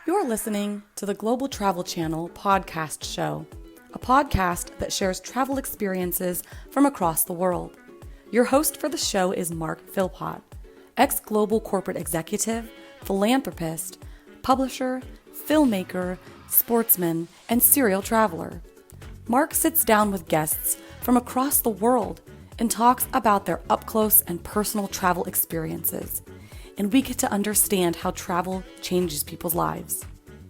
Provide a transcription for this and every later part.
You're listening to the Global Travel Channel podcast show, a podcast that shares travel experiences from across the world. Your host for the show is Mark Philpott, ex-global corporate executive, philanthropist, publisher, filmmaker, sportsman, and serial traveler. Mark sits down with guests from across the world and talks about their up-close and personal travel experiences. And we get to understand how travel changes people's lives.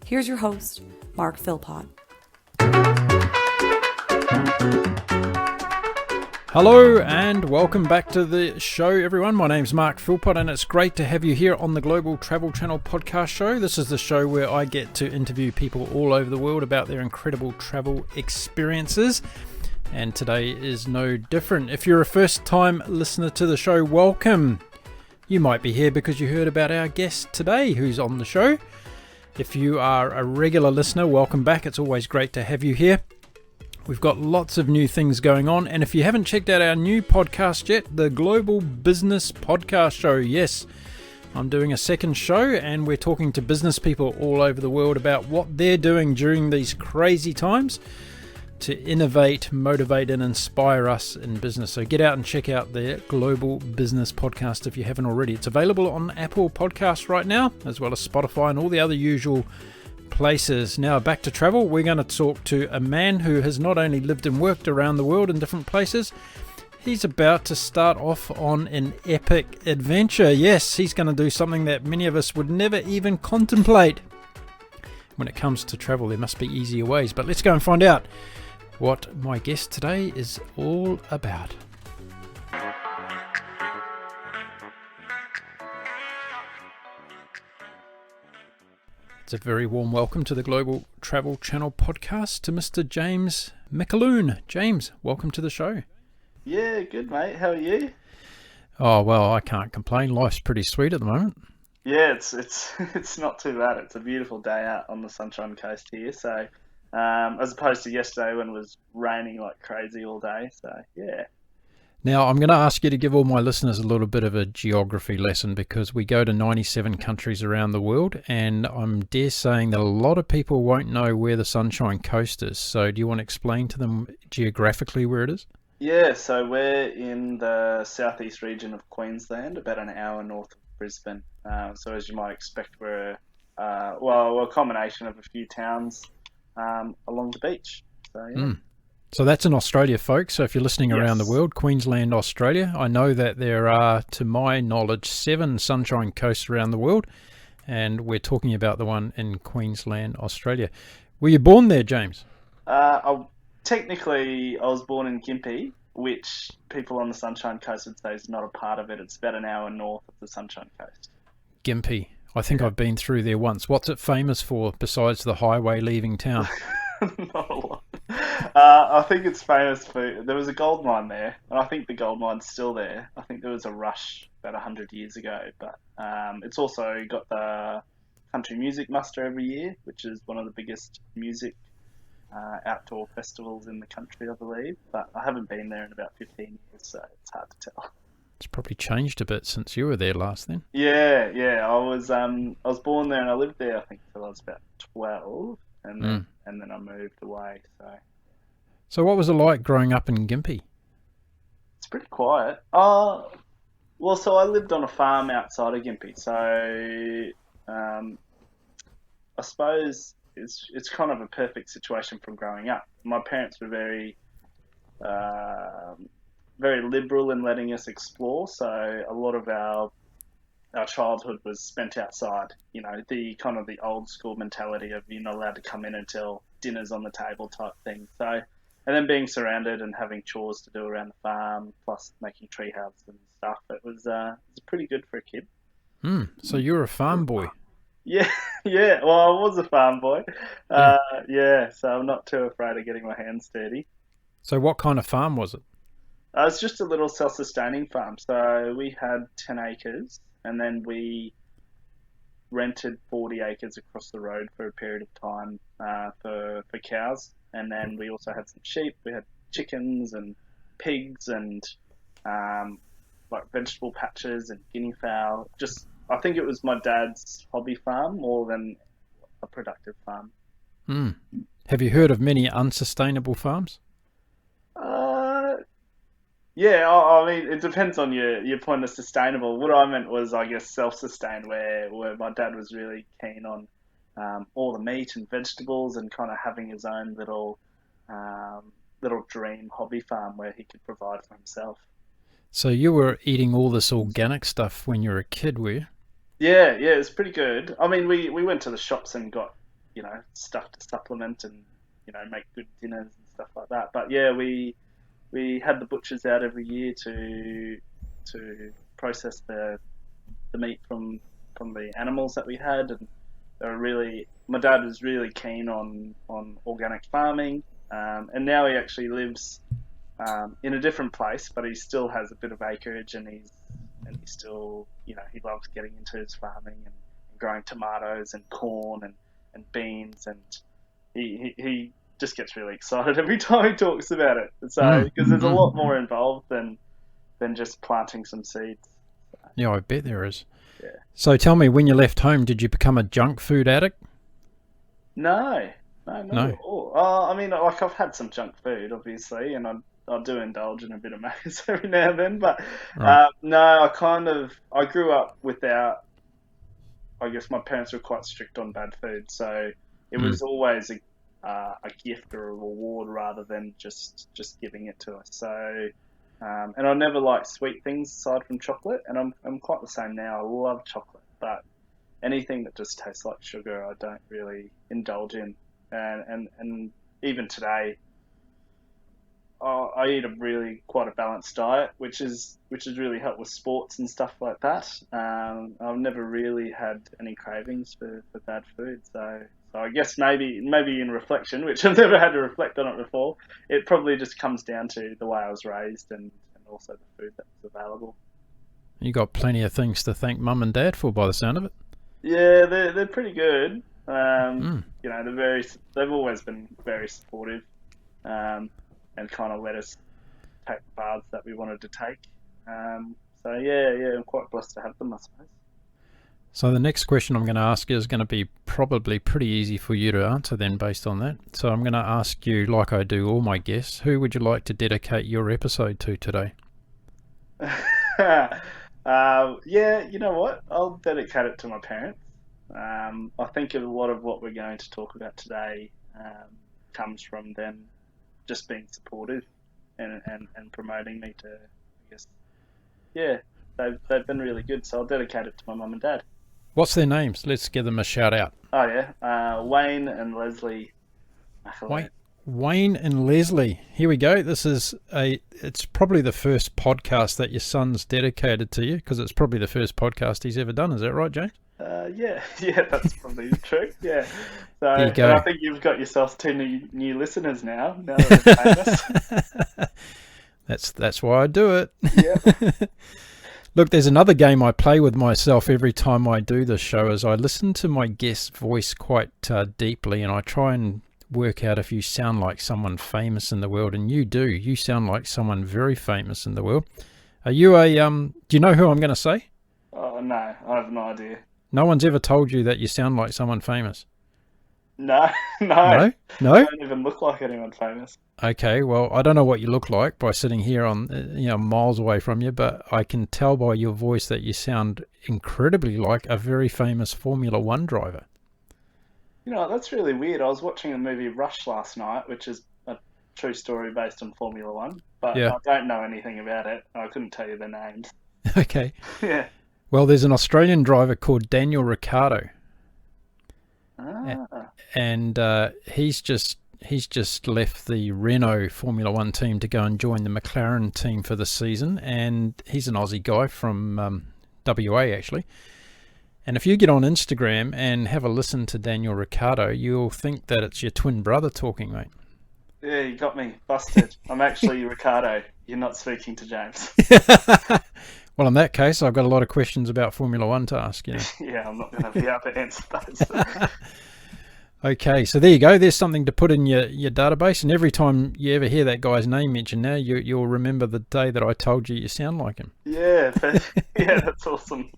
Here's your host, Mark Philpott. Hello and welcome back to the show, everyone. My name's Mark Philpott and it's great to have you here on the Global Travel Channel podcast show. This is the show where I get to interview people all over the world about their incredible travel experiences. And today is no different. If you're a first-time listener to the show, welcome. You might be here because you heard about our guest today who's on the show. If you are a regular listener, welcome back. It's always great to have you here. We've got lots of new things going on. And if you haven't checked out our new podcast yet, the Global Business Podcast Show. Yes, I'm doing a second show and we're talking to business people all over the world about what they're doing during these crazy times to innovate, motivate and inspire us in business. So get out and check out the Global Business Podcast if you haven't already. It's available on Apple Podcasts right now, as well as Spotify and all the other usual places. Now back to travel. We're going to talk to a man who has not only lived and worked around the world in different places, he's about to start off on an epic adventure. Yes, he's going to do something that many of us would never even contemplate. When it comes to travel, there must be easier ways, but let's go and find out what my guest today is all about. It's a very warm welcome to the Global Travel Channel podcast to Mr. James McAlloon. James, welcome to the show. Yeah, good mate. How are you? Oh, well, I can't complain. Life's pretty sweet at the moment. Yeah, it's not too bad. It's a beautiful day out on the Sunshine Coast here. So, as opposed to yesterday when it was raining like crazy all day. So, yeah. Now, I'm going to ask you to give all my listeners a little bit of a geography lesson because we go to 97 countries around the world and I'm dare saying that a lot of people won't know where the Sunshine Coast is. So do you want to explain to them geographically where it is? Yeah, so we're in the southeast region of Queensland, about an hour north of Brisbane. So as you might expect, we're a combination of a few towns along the beach. So, yeah. So that's in Australia, folks. So if you're listening around the Yes. world, Queensland, Australia, I know that there are, to my knowledge, 7 Sunshine Coasts around the world, and we're talking about the one in Queensland, Australia. Were you born there, James? Technically, I was born in Gympie, which people on the Sunshine Coast would say is not a part of it. It's about an hour north of the Sunshine Coast. Gympie. I think I've been through there once. What's it famous for besides the highway leaving town? Not a lot. I think it's famous for, there was a gold mine there, and I think the gold mine's still there. I think there was a rush about 100 years ago, but it's also got the country music muster every year, which is one of the biggest music outdoor festivals in the country, I believe. But I haven't been there in about 15 years, so it's hard to tell. It's probably changed a bit since you were there last then. Yeah. I was born there and I lived there, I think, until I was about 12, and then I moved away. So what was it like growing up in Gympie? It's pretty quiet. So I lived on a farm outside of Gympie, so I suppose it's kind of a perfect situation from growing up. My parents were very liberal in letting us explore, so a lot of our childhood was spent outside. You know, the kind of the old school mentality of you're not allowed to come in until dinner's on the table type thing. So, and then being surrounded and having chores to do around the farm, plus making tree houses and stuff, it was pretty good for a kid. So you were a farm boy. Yeah. Well, I was a farm boy. So I'm not too afraid of getting my hands dirty. So what kind of farm was it? It's just a little self-sustaining farm. So we had 10 acres, and then we rented 40 acres across the road for a period of time for cows. And then we also had some sheep. We had chickens and pigs and like vegetable patches and guinea fowl. I think it was my dad's hobby farm more than a productive farm. Mm. Have you heard of many unsustainable farms? Yeah, I mean, it depends on your point of sustainable. What I meant was, I guess, self-sustained, where my dad was really keen on all the meat and vegetables and kind of having his own little dream hobby farm where he could provide for himself. So you were eating all this organic stuff when you were a kid, were you? Yeah, it's pretty good. I mean, we went to the shops and got, stuff to supplement and, make good dinners and stuff like that. But yeah, we had the butchers out every year to process the meat from the animals that we had, and my dad was really keen on organic farming, and now he actually lives in a different place, but he still has a bit of acreage, and he still, he loves getting into his farming and growing tomatoes and corn and beans, and he just gets really excited every time he talks about it. So because there's a lot more involved than just planting some seeds. So, yeah, I bet there is. Yeah. So tell me, when you left home, did you become a junk food addict? No, not at all. I mean, like, I've had some junk food, obviously, and I do indulge in a bit of mayonnaise every now and then, but Right. no, I grew up without. I guess my parents were quite strict on bad food, so it was always a gift or a reward rather than just giving it to us. So, and I never liked sweet things aside from chocolate, and I'm quite the same now. I love chocolate, but anything that just tastes like sugar, I don't really indulge in. And even today, I eat quite a balanced diet, which is really helped with sports and stuff like that. I've never really had any cravings for bad food, so I guess maybe in reflection, which I've never had to reflect on it before, it probably just comes down to the way I was raised and also the food that was available. You got plenty of things to thank Mum and Dad for, by the sound of it. Yeah, they're pretty good. They've always been very supportive. And kind of let us take the paths that we wanted to take. So yeah, I'm quite blessed to have them, I suppose. So the next question I'm going to ask you is going to be probably pretty easy for you to answer then, based on that. So I'm going to ask you, like I do all my guests, who would you like to dedicate your episode to today? Yeah, you know what? I'll dedicate it to my parents. I think a lot of what we're going to talk about today comes from them just being supportive and promoting me to, I guess, yeah, they've been really good. So I'll dedicate it to my mum and dad. What's their names? Let's give them a shout out. Oh yeah, Wayne and Leslie McAlloon. Wayne and Leslie. Here we go. It's probably the first podcast that your son's dedicated to you, because it's probably the first podcast he's ever done. Is that right, James? Yeah, that's probably true. Yeah. So There you go. I think you've got yourself 2 new listeners now that they're famous. That's why I do it. Yeah. Look, there's another game I play with myself every time I do this show, is I listen to my guest's voice quite deeply, and I try and work out if you sound like someone famous in the world, and you do. You sound like someone very famous in the world. Are you do you know who I'm going to say? Oh, no, I have no idea. No one's ever told you that you sound like someone famous? No? No? I don't even look like anyone famous. Okay, well, I don't know what you look like by sitting here on, miles away from you, but I can tell by your voice that you sound incredibly like a very famous Formula One driver. You know, that's really weird. I was watching the movie Rush last night, which is a true story based on Formula One, but Yeah. I don't know anything about it. I couldn't tell you their names. Okay. Yeah. Well, there's an Australian driver called Daniel Ricciardo, and he's just left the Renault Formula One team to go and join the McLaren team for the season, and he's an Aussie guy from WA, actually. And if you get on Instagram and have a listen to Daniel Ricciardo, you'll think that it's your twin brother talking, mate. Yeah, you got me busted. I'm actually Ricardo. You're not speaking to James. Well, in that case, I've got a lot of questions about Formula One to ask you. Yeah, I'm not going to be able to answer those. Okay, so there you go. There's something to put in your database, and every time you ever hear that guy's name mentioned now, you'll remember the day that I told you sound like him. Yeah, that's awesome.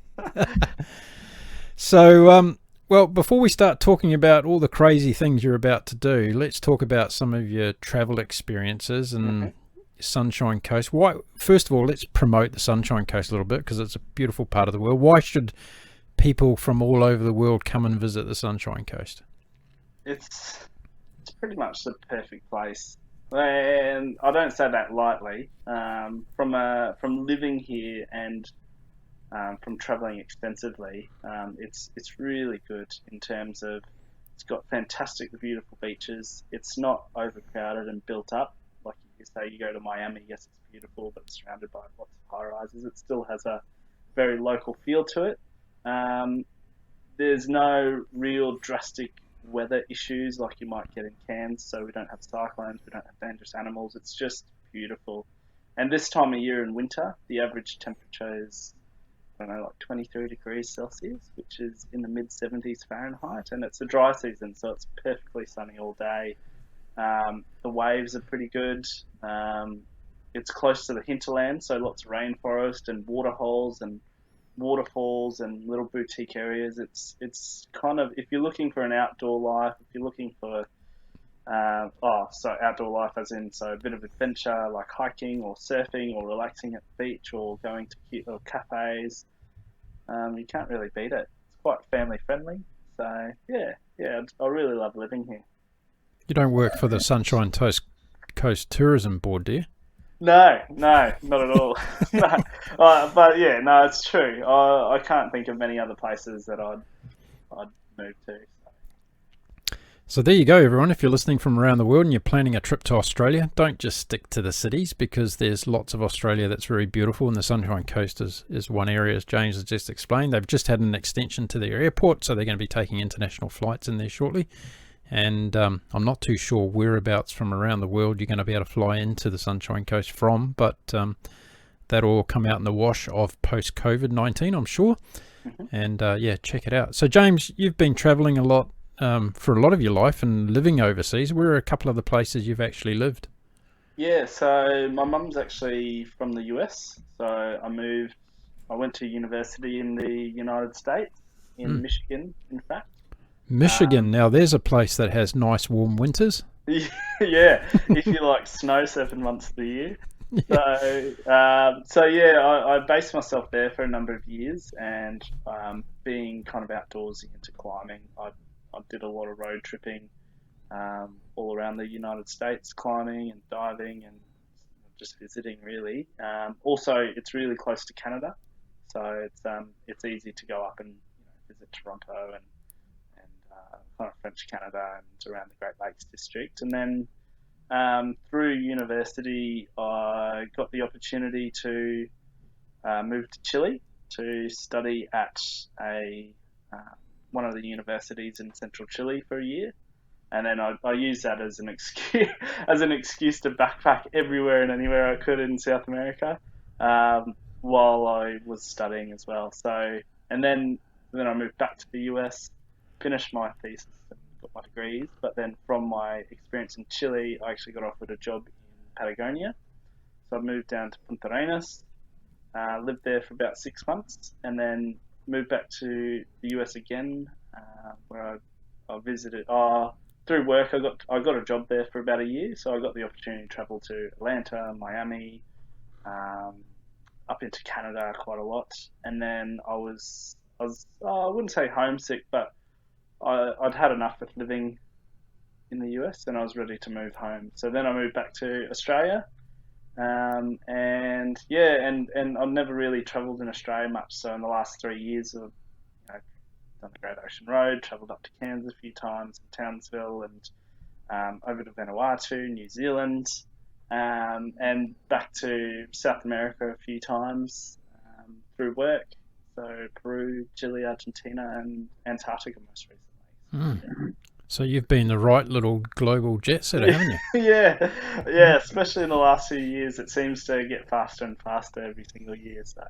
So Well, before we start talking about all the crazy things you're about to do, let's talk about some of your travel experiences and Sunshine Coast. Why? First of all, let's promote the Sunshine Coast a little bit because it's a beautiful part of the world. Why should people from all over the world come and visit the Sunshine Coast? It's pretty much the perfect place, and I don't say that lightly. From living here and from traveling extensively, it's really good in terms of it's got fantastic, beautiful beaches. It's not overcrowded and built up. Like you say, you go to Miami, yes, it's beautiful, but it's surrounded by lots of high rises. It still has a very local feel to it. There's no real drastic weather issues like you might get in Cairns, so we don't have cyclones, we don't have dangerous animals. It's just beautiful. And this time of year in winter, the average temperature is, I don't know, like 23 degrees Celsius, which is in the mid-70s Fahrenheit, and it's a dry season, so it's perfectly sunny all day. The waves are pretty good. It's close to the hinterland, so lots of rainforest and waterholes and waterfalls and little boutique areas. It's kind of, if you're looking for an outdoor life, if you're looking for outdoor life as in a bit of adventure like hiking or surfing or relaxing at the beach or going to cute little cafes, you can't really beat it. It's quite family friendly, so yeah, I really love living here. You don't work for the Sunshine Coast Tourism Board, do you? No, not at all. No. But yeah, no, it's true. I can't think of many other places that I'd move to. So there you go, everyone. If you're listening from around the world and you're planning a trip to Australia, don't just stick to the cities because there's lots of Australia that's very beautiful, and the Sunshine Coast is one area, as James has just explained. They've just had an extension to their airport, so they're going to be taking international flights in there shortly. And I'm not too sure whereabouts from around the world you're going to be able to fly into the Sunshine Coast from, but that'll all come out in the wash of post-COVID-19, I'm sure. And check it out. So James, you've been traveling a lot for a lot of your life and living overseas. Where are a couple of the places you've actually lived? Yeah, so my mum's actually from the US, so I went to university in the United States, in Michigan, in fact. Michigan. Now, there's a place that has nice warm winters. Yeah, if you like snow 7 months of the year. I based myself there for a number of years, and being kind of outdoorsy into climbing, I did a lot of road tripping all around the United States, climbing and diving and just visiting, really. Also, it's really close to Canada, so it's easy to go up and visit Toronto and kind of French Canada and around the Great Lakes district. And then through university, I got the opportunity to move to Chile to study at one of the universities in central Chile for a year. And then I used that as an excuse to backpack everywhere and anywhere I could in South America while I was studying as well. So, and then I moved back to the US, finished my thesis and got my degrees, but then from my experience in Chile, I actually got offered a job in Patagonia. So I moved down to Punta Arenas, lived there for about 6 months, and then moved back to the US again, where I visited. Through work, I got a job there for about a year, so I got the opportunity to travel to Atlanta, Miami, up into Canada quite a lot, and then I wouldn't say homesick, but I'd had enough of living in the US and I was ready to move home. So then I moved back to Australia, and I've never really travelled in Australia much. So in the last 3 years, I've done the Great Ocean Road, travelled up to Cairns a few times, and Townsville, and over to Vanuatu, New Zealand, and back to South America a few times through work. So Peru, Chile, Argentina, and Antarctica most recently. So you've been the right little global jet setter, haven't you? yeah, especially in the last few years. It seems to get faster and faster every single year. So.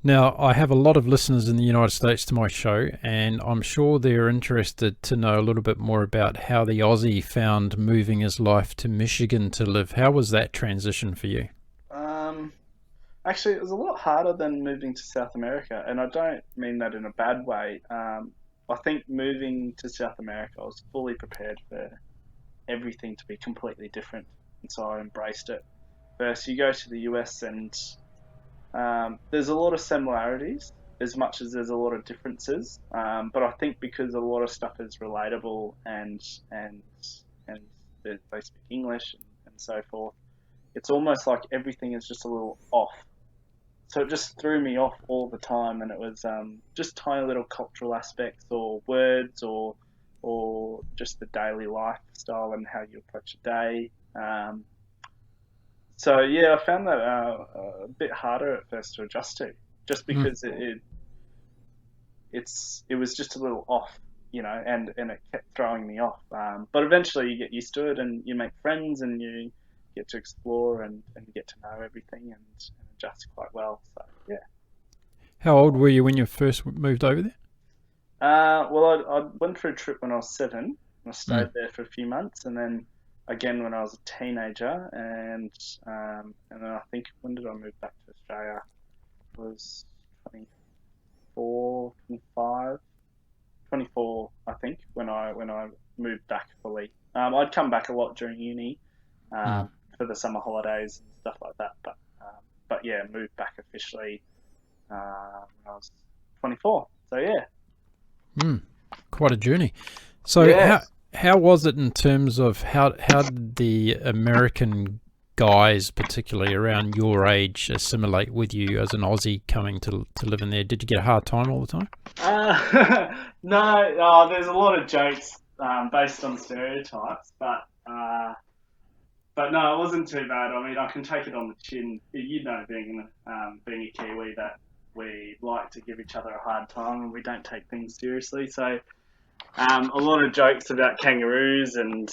Now, I have a lot of listeners in the United States to my show, and I'm sure they're interested to know a little bit more about how the Aussie found moving his life to Michigan to live. How was that transition for you? Actually, it was a lot harder than moving to South America, and I don't mean that in a bad way. I think moving to South America, I was fully prepared for everything to be completely different, and so I embraced it. First, you go to the US, and there's a lot of similarities as much as there's a lot of differences. But I think because a lot of stuff is relatable and and they speak English and so forth, it's almost like everything is just a little off. So it just threw me off all the time, and it was just tiny little cultural aspects or words or just the daily lifestyle and how you approach a day. So yeah, I found that a bit harder at first to adjust to, just Mm. because it was just a little off, and it kept throwing me off. But eventually you get used to it and you make friends and you get to explore and get to know everything and adjust quite well. So yeah. How old were you when you first moved over there? Well, I went for a trip when I was 7, and I Mm. stayed there for a few months, and then again when I was a teenager, and then I think when did I move back to Australia? It was 24, 25, 24, I think, when I moved back fully. I'd come back a lot during uni, Mm. for the summer holidays and stuff like that, but yeah, moved back officially when I was 24. So yeah. Mm. Quite a journey. So Yeah. how was it in terms of how did the American guys, particularly around your age, assimilate with you as an Aussie coming to live in there? Did you get a hard time all the time? No, there's a lot of jokes based on stereotypes, but no, it wasn't too bad. I mean, I can take it on the chin. Being a Kiwi, that we like to give each other a hard time and we don't take things seriously. So a lot of jokes about kangaroos and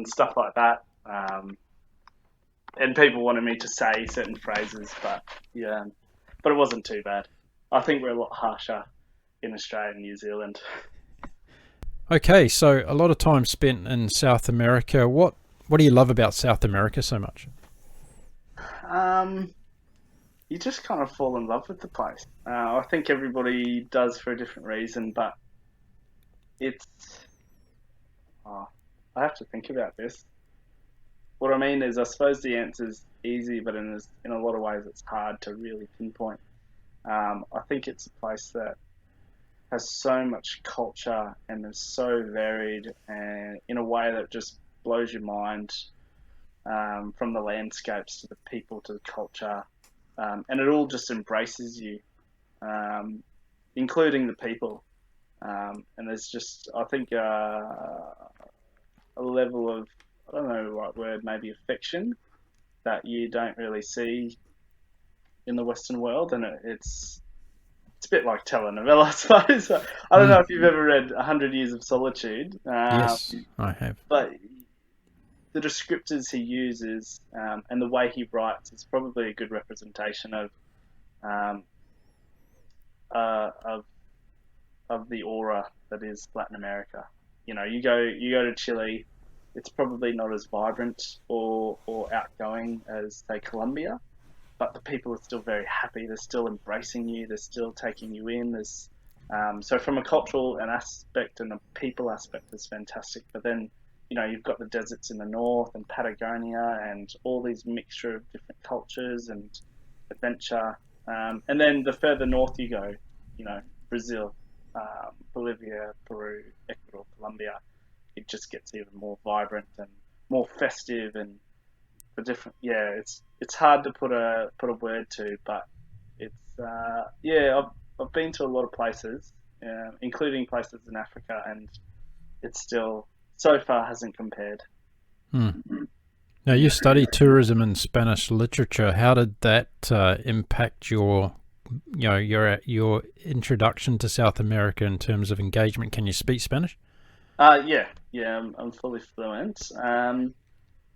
stuff like that. And people wanted me to say certain phrases, but yeah, but it wasn't too bad. I think we're a lot harsher in Australia and New Zealand. Okay, so a lot of time spent in South America. What do you love about South America so much? Um, you just kind of fall in love with the place. I think everybody does for a different reason, but it's. Oh, I have to think about this. What I mean is, I suppose the answer's easy, but in a lot of ways, it's hard to really pinpoint. I think it's a place that has so much culture and is so varied and in a way that just blows your mind, from the landscapes to the people to the culture, and it all just embraces you, um, including the people. And there's just, I think, a level of, I don't know the right word, maybe affection that you don't really see in the Western world, and it's a bit like telenovela, I suppose. I don't know Mm. if you've ever read 100 Years of Solitude, Yes, I have. but the descriptors he uses, and the way he writes is probably a good representation um, of the aura that is Latin America. You go to Chile, it's probably not as vibrant or outgoing as say Colombia, but the people are still very happy. They're still embracing you. They're still taking you in. So from a cultural and aspect and a people aspect, it's fantastic. But then, you've got the deserts in the north and Patagonia and all these mixture of different cultures and adventure. And then the further north you go, Brazil, Bolivia, Peru, Ecuador, Colombia, it just gets even more vibrant and more festive and the different. Yeah, it's hard to put a word to, but it's yeah. I've been to a lot of places, including places in Africa, and it's still so far hasn't compared. Hmm. Now, you study tourism and Spanish literature. How did that impact your introduction to South America in terms of engagement? Can you speak Spanish? Yeah. I'm fully fluent.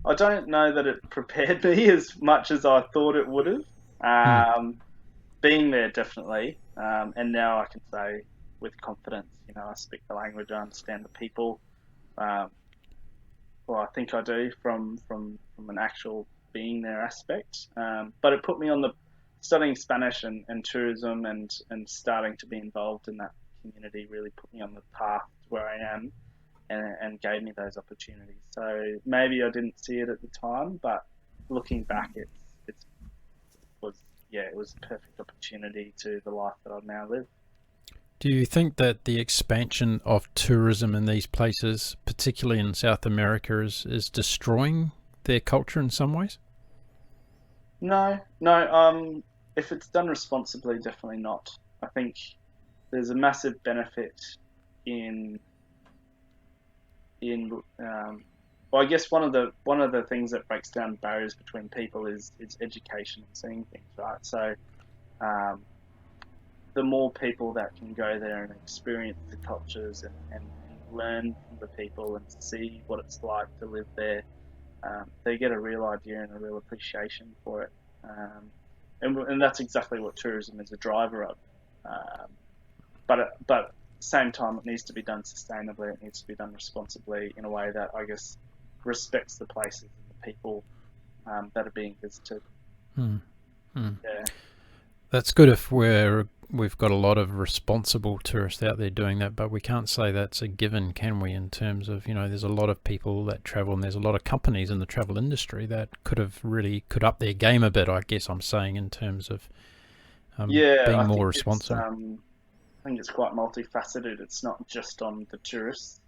I don't know that it prepared me as much as I thought it would have. Hmm. Being there definitely, and now I can say with confidence, I speak the language, I understand the people. Um, well, I think I do from an actual being there aspect. But it put me on the studying Spanish and tourism and starting to be involved in that community really put me on the path where I am, and gave me those opportunities. So maybe I didn't see it at the time, but looking back, it was a perfect opportunity to the life that I now live. Do you think that the expansion of tourism in these places, particularly in South America, is destroying their culture in some ways? No. If it's done responsibly, definitely not. I think there's a massive benefit in well, I guess one of the things that breaks down barriers between people is education and seeing things, right? So the more people that can go there and experience the cultures and learn from the people and see what it's like to live there, they get a real idea and a real appreciation for it. And that's exactly what tourism is a driver of. But at the same time, it needs to be done sustainably. It needs to be done responsibly in a way that, I guess, respects the places and the people that are being visited. Yeah. That's good if we've got a lot of responsible tourists out there doing that, but we can't say that's a given, can we, in terms of, there's a lot of people that travel and there's a lot of companies in the travel industry that could up their game a bit, I guess I'm saying, in terms of being more responsible. I think it's quite multifaceted. It's not just on the tourists,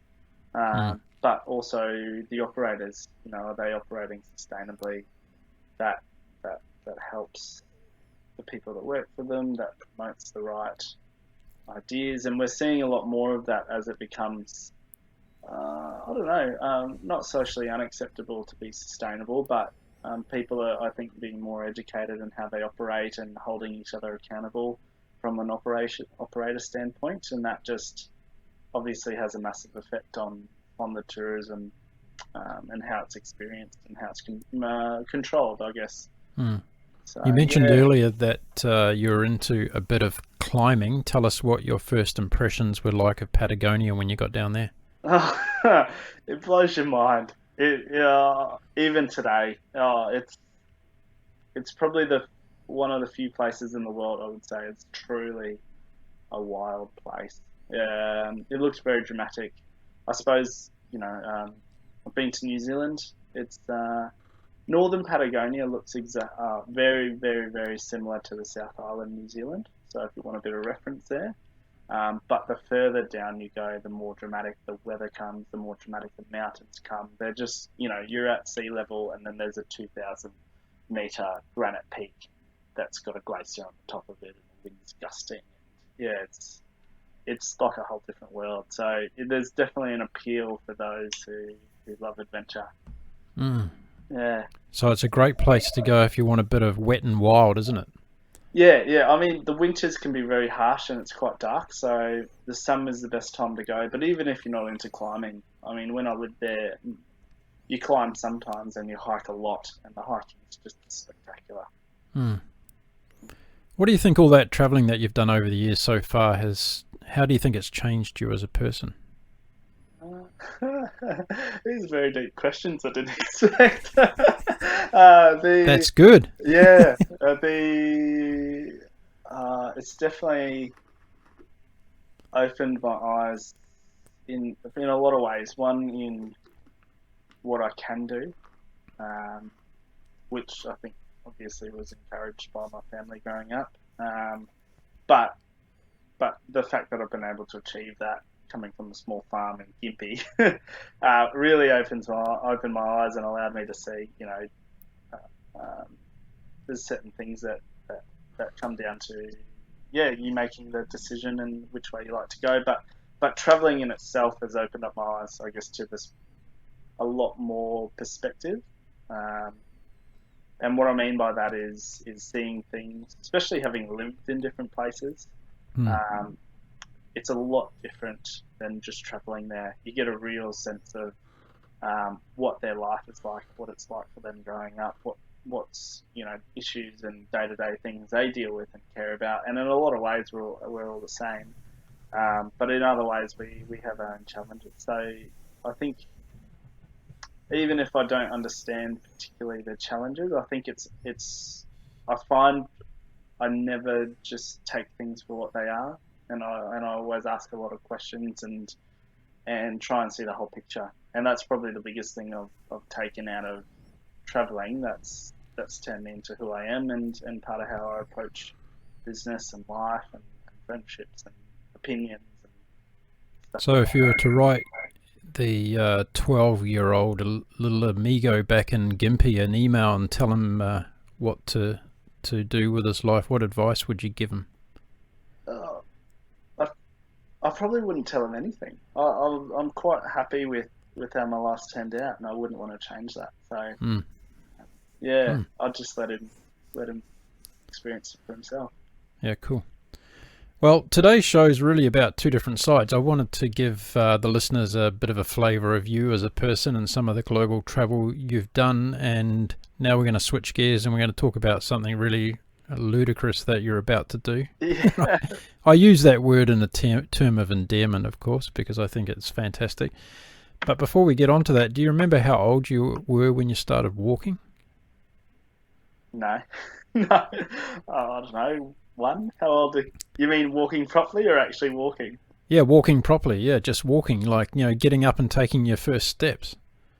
but also the operators. Are they operating sustainably? That helps the people that work for them, that promotes the right ideas, and we're seeing a lot more of that as it becomes, not socially unacceptable to be sustainable, but people are, I think, being more educated in how they operate and holding each other accountable from an operator standpoint, and that just obviously has a massive effect on the tourism and how it's experienced and how it's controlled, I guess. So, you mentioned earlier that you're into a bit of climbing. Tell us what your first impressions were like of Patagonia when you got down there. It blows your mind. Even today, it's probably one of the few places in the world I would say it's truly a wild place. It looks very dramatic. I suppose I've been to New Zealand. It's northern Patagonia looks very, very, very similar to the South Island, New Zealand. So if you want a bit of reference there. But the further down you go, the more dramatic the weather comes, the more dramatic the mountains come. They're just, you're at sea level and then there's a 2,000-metre granite peak that's got a glacier on the top of it and the wind's gusting. Yeah, it's like a whole different world. So there's definitely an appeal for those who love adventure. Yeah. So it's a great place to go if you want a bit of wet and wild, isn't it? Yeah. I mean, the winters can be very harsh and it's quite dark, so the summer's the best time to go. But even if you're not into climbing, I mean, when I lived there, you climb sometimes and you hike a lot, and the hiking is just spectacular. What do you think all that travelling that you've done over the years so far how do you think it's changed you as a person? These are very deep questions I didn't expect. That's good. Yeah, it's definitely opened my eyes in a lot of ways. One, in what I can do, which I think obviously was encouraged by my family growing up. But the fact that I've been able to achieve that, coming from a small farm in Gympie, really opened my eyes and allowed me to see, there's certain things that come down to, you making the decision and which way you like to go. But traveling in itself has opened up my eyes, I guess, to this a lot more perspective. And what I mean by that is seeing things, especially having lived in different places. It's a lot different than just traveling there. You get a real sense of what their life is like, what it's like for them growing up, what's issues and day-to-day things they deal with and care about. And in a lot of ways, we're all the same. But in other ways, we have our own challenges. So I think even if I don't understand particularly the challenges, I think I find I never just take things for what they are, and I always ask a lot of questions and try and see the whole picture. And that's probably the biggest thing I've taken out of traveling. That's turned me into who I am, and part of how I approach business and life and friendships and opinions and stuff. So if you were to write the 12-year-old little amigo back in Gympie an email and tell him what to do with his life, what advice would you give him? I probably wouldn't tell him anything. I'm quite happy with how my life's turned out, and I wouldn't want to change that. So, I'd just let him experience it for himself. Yeah, cool. Well, today's show is really about two different sides. I wanted to give the listeners a bit of a flavour of you as a person and some of the global travel you've done, and now we're going to switch gears and we're going to talk about something really ludicrous that you're about to do. Yeah. I use that word in a term of endearment, of course, because I think it's fantastic. But before we get on to that, do you remember how old you were when you started walking? No. No. I don't know. One? How old you mean walking properly or actually walking? Yeah, walking properly. Yeah, just walking, like, getting up and taking your first steps.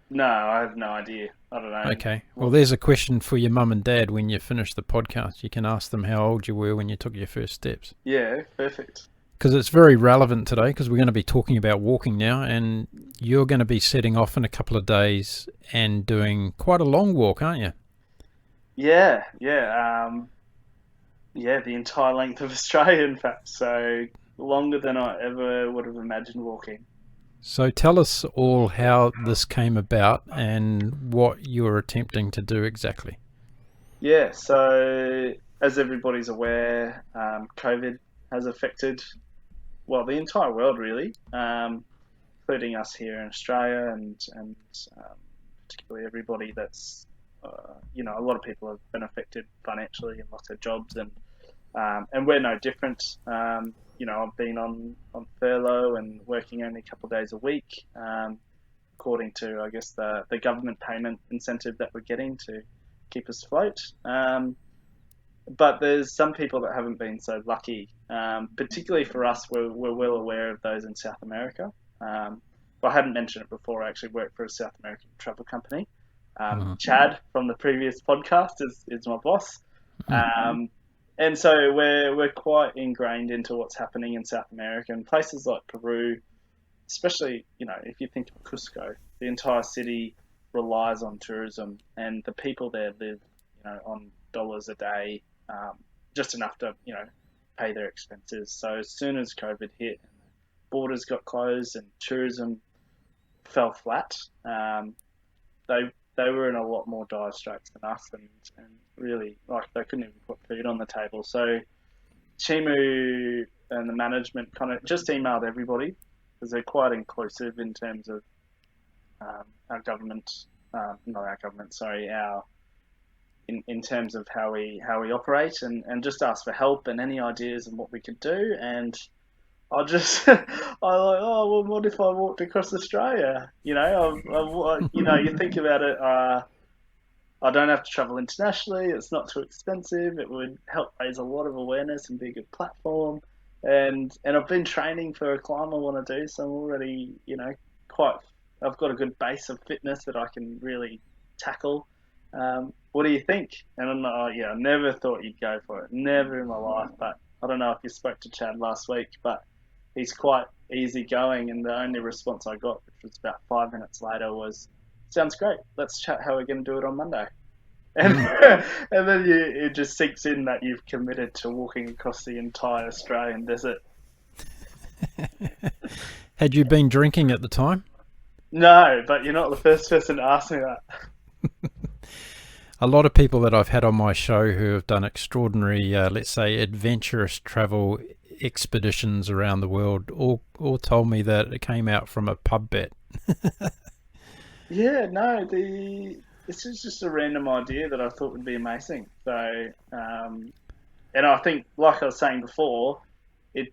No, I have no idea. I don't know. Okay. Well, there's a question for your mum and dad when you finish the podcast. You can ask them how old you were when you took your first steps. Yeah, perfect. Because it's very relevant today, because we're going to be talking about walking now, and you're going to be setting off in a couple of days and doing quite a long walk, aren't you? Yeah. The entire length of Australia, in fact. So longer than I ever would have imagined walking. So tell us all how this came about and what you're attempting to do exactly. Yeah, so as everybody's aware, COVID has affected, well, the entire world really, including us here in Australia and particularly everybody that's, a lot of people have been affected financially and lost their jobs, and we're no different. I've been on furlough and working only a couple of days a week, according to, I guess, the government payment incentive that we're getting to keep us afloat. But there's some people that haven't been so lucky, particularly for us. We're well aware of those in South America. I hadn't mentioned it before. I actually work for a South American travel company. Chad from the previous podcast is my boss. And so we're quite ingrained into what's happening in South America, and places like Peru, especially, if you think of Cusco, the entire city relies on tourism, and the people there live, on dollars a day, just enough to, pay their expenses. So as soon as COVID hit and the borders got closed and tourism fell flat, they were in a lot more dire straits than us, and really, they couldn't even put food on the table. So Chimu and the management kind of just emailed everybody, because they're quite inclusive in terms of our government, in terms of how we operate, and just asked for help and any ideas and what we could do. And I was like, well, what if I walked across Australia? You think about it. I don't have to travel internationally. It's not too expensive. It would help raise a lot of awareness and be a good platform. And I've been training for a climb I want to do, so I'm already, I've got a good base of fitness that I can really tackle. What do you think? And I'm like, I never thought you'd go for it. Never in my life. But I don't know if you spoke to Chad last week, but he's quite easygoing, and the only response I got, which was about 5 minutes later, was, "Sounds great. Let's chat how we're going to do it on Monday." And and then it just sinks in that you've committed to walking across the entire Australian desert. Had you been drinking at the time? No, but you're not the first person to ask me that. A lot of people that I've had on my show who have done extraordinary, let's say, adventurous travel expeditions around the world all told me that it came out from a pub bet. Yeah, no, this is just a random idea that I thought would be amazing. So, and I think, like I was saying before, it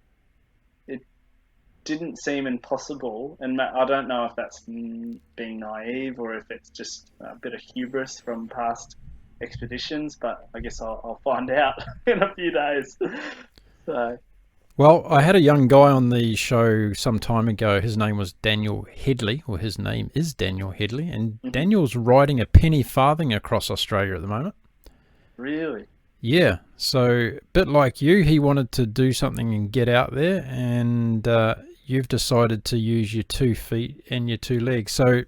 didn't seem impossible, and I don't know if that's being naive or if it's just a bit of hubris from past expeditions, but I guess I'll find out in a few days. So. Well, I had a young guy on the show some time ago. His name was Daniel Headley, or his name is Daniel Headley, and Daniel's riding a penny farthing across Australia at the moment. Really? Yeah, so a bit like you, he wanted to do something and get out there, and you've decided to use your 2 feet and your 2 legs. So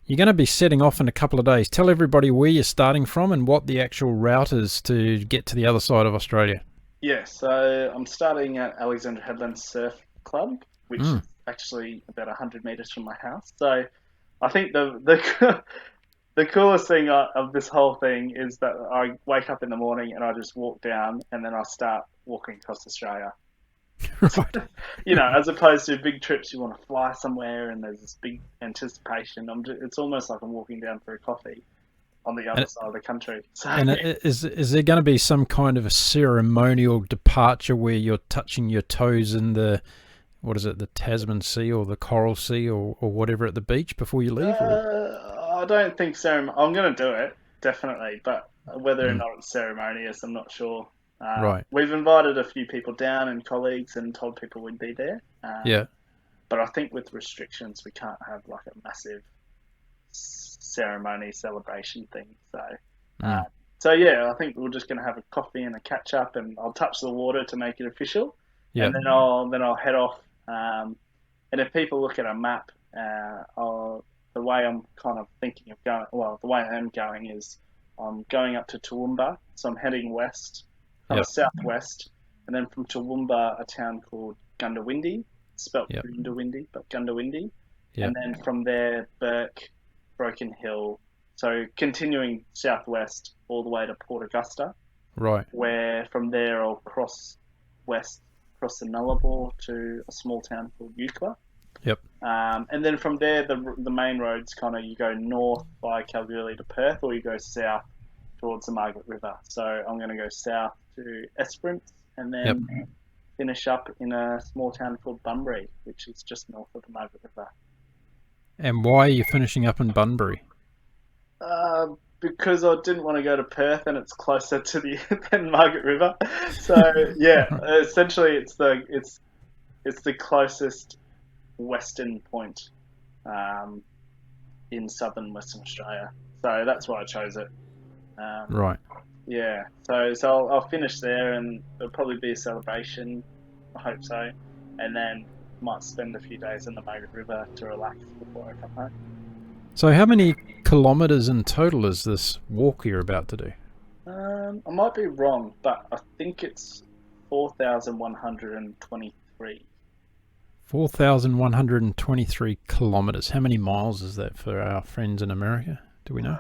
you're going to be setting off in a couple of days. Tell everybody where you're starting from and what the actual route is to get to the other side of Australia. Yeah, so I'm starting at Alexandra Headland Surf Club, which is actually about 100 metres from my house. So I think the coolest thing of this whole thing is that I wake up in the morning and I just walk down and then I start walking across Australia. Right. As opposed to big trips, you want to fly somewhere and there's this big anticipation. It's almost like I'm walking down for a coffee on the other side of the country. So, and is there going to be some kind of a ceremonial departure where you're touching your toes in the Tasman Sea or the Coral Sea or whatever at the beach before you leave? I don't think so. I'm going to do it, definitely, but whether or not it's ceremonious, I'm not sure. Right. We've invited a few people down and colleagues and told people we'd be there. Yeah. But I think with restrictions, we can't have like a massive ceremony celebration thing. So yeah, I think we're just going to have a coffee and a catch up, and I'll touch the water to make it official. Yeah. And then I'll head off. And if people look at a map, the way I'm kind of thinking of going, the way I am going is I'm going up to Toowoomba, so I'm heading west, southwest, and then from Toowoomba, a town called Gundawindi, spelt Gundawindi, but Gundawindi, and then from there, Burke, Broken Hill, so continuing southwest all the way to Port Augusta, right? Where from there I'll cross west, across the Nullarbor to a small town called Eucla. Yep. And then from there, the main roads kind of, you go north by Kalgoorlie to Perth, or you go south towards the Margaret River. So I'm going to go south to Esperance and then finish up in a small town called Bunbury, which is just north of the Margaret River. And why are you finishing up in Bunbury? Because I didn't want to go to Perth, and it's closer to than Margaret River. So yeah, essentially it's the closest western point in southern Western Australia. So that's why I chose it. Right. Yeah. So I'll finish there, and it'll probably be a celebration. I hope so, and then might spend a few days in the Margaret River to relax before I come home. So how many kilometres in total is this walk you're about to do? I might be wrong, but I think it's 4,123. 4,123 kilometres. How many miles is that for our friends in America? Do we know?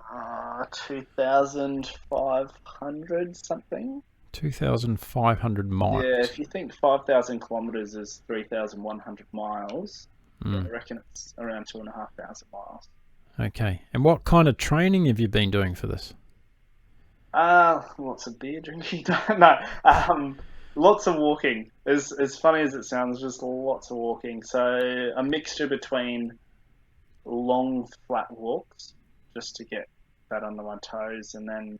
2,500 something. 2,500 miles. Yeah, if you think 5,000 kilometres is 3,100 miles, I reckon it's around 2,500 miles. Okay. And what kind of training have you been doing for this? Lots of beer drinking. No, lots of walking. As funny as it sounds, just lots of walking. So a mixture between long, flat walks, just to get that under my toes, and then